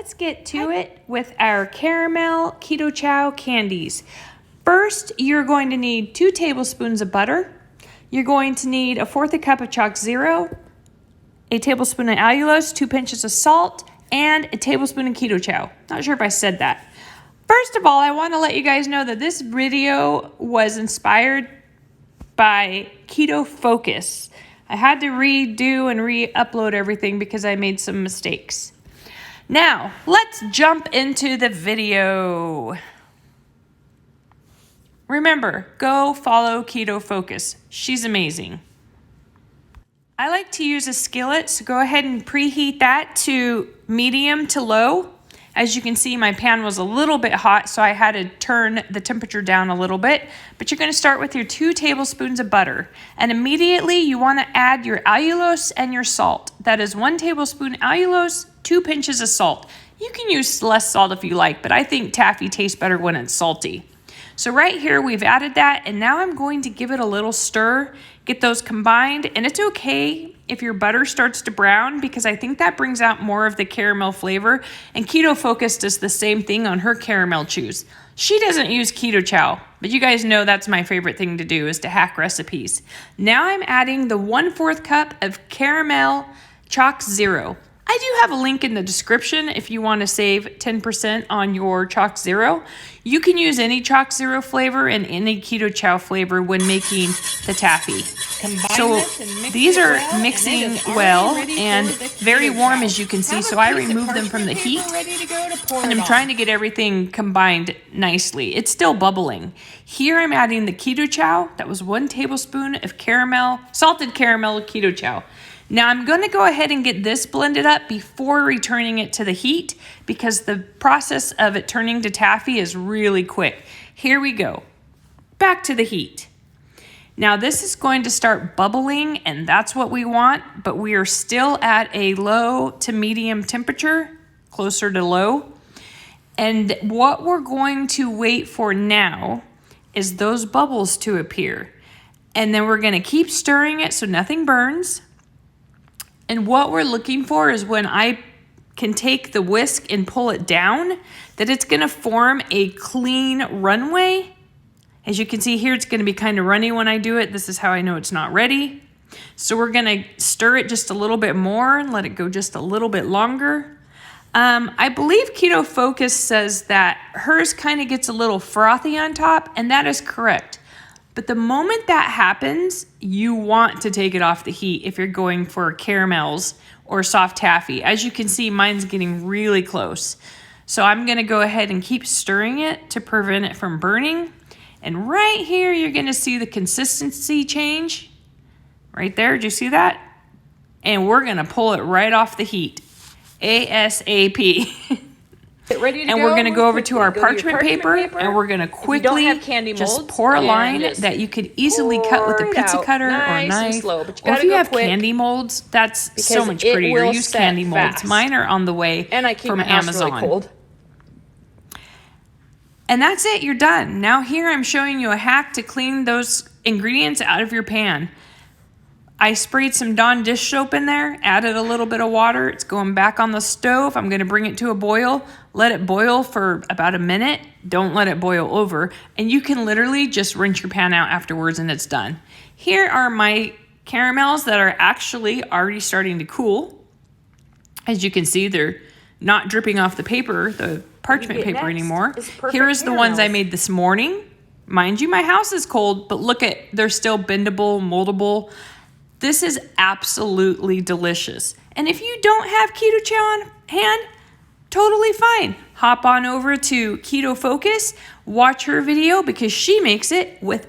let's get to it with our caramel Keto Chow candies. First, you're going to need 2 tablespoons of butter. You're going to need 1/4 cup of ChocZero, a tablespoon of allulose, 2 pinches of salt, and a tablespoon of Keto Chow. Not sure if I said that. First of all, I want to let you guys know that this video was inspired by KetoFocus. I had to redo and re-upload everything because I made some mistakes. Now, let's jump into the video. Remember, go follow KetoFocus. She's amazing. I like to use a skillet, so go ahead and preheat that to medium to low. As you can see, my pan was a little bit hot, so I had to turn the temperature down a little bit. But you're going to start with your 2 tablespoons of butter. And immediately you want to add your allulose and your salt. That is 1 tablespoon allulose, 2 pinches of salt. You can use less salt if you like, but I think taffy tastes better when it's salty. So right here, we've added that, and now I'm going to give it a little stir, get those combined, and it's okay if your butter starts to brown because I think that brings out more of the caramel flavor, and KetoFocus does the same thing on her caramel chews. She doesn't use Keto Chow, but you guys know that's my favorite thing to do is to hack recipes. Now I'm adding the 1/4 cup of caramel ChocZero. I do have a link in the description if you want to save 10% on your ChocZero. You can use any ChocZero flavor and any Keto Chow flavor when making the taffy. So these are mixing well and very warm, as you can see, so I remove them from the heat and I'm trying to get everything combined nicely. It's still bubbling. Here I'm adding the Keto Chow. That was 1 tablespoon of caramel, salted caramel Keto Chow. Now I'm going to go ahead and get this blended up before returning it to the heat because the process of it turning to taffy is really quick. Here we go. Back to the heat. Now this is going to start bubbling and that's what we want, but we are still at a low to medium temperature, closer to low. And what we're going to wait for now is those bubbles to appear. And then we're going to keep stirring it so nothing burns. And what we're looking for is when I can take the whisk and pull it down, that it's going to form a clean runway. As you can see here, it's going to be kind of runny when I do it. This is how I know it's not ready. So we're going to stir it just a little bit more and let it go just a little bit longer. I believe KetoFocus says that hers kind of gets a little frothy on top, and that is correct. But the moment that happens, you want to take it off the heat if you're going for caramels or soft taffy. As you can see, mine's getting really close. So I'm going to go ahead and keep stirring it to prevent it from burning. And right here, you're going to see the consistency change. Right there, did you see that? And we're going to pull it right off the heat. ASAP. And we're going to go over to our parchment paper and we're going to quickly just pour a line that you could easily cut with a pizza cutter or knife. Or if you have candy molds, that's so much prettier. Use candy molds. Mine are on the way from Amazon. And that's it. You're done. Now here I'm showing you a hack to clean those ingredients out of your pan. I sprayed some Dawn dish soap in there, added a little bit of water. It's going back on the stove. I'm going to bring it to a boil. Let it boil for about a minute. Don't let it boil over. And you can literally just rinse your pan out afterwards and it's done. Here are my caramels that are actually already starting to cool. As you can see, they're not dripping off the paper, the parchment paper anymore. Here is the ones I made this morning. Mind you, my house is cold, but look at, they're still bendable, moldable. This is absolutely delicious. And if you don't have Keto Chow on hand, totally fine. Hop on over to KetoFocus, watch her video because she makes it without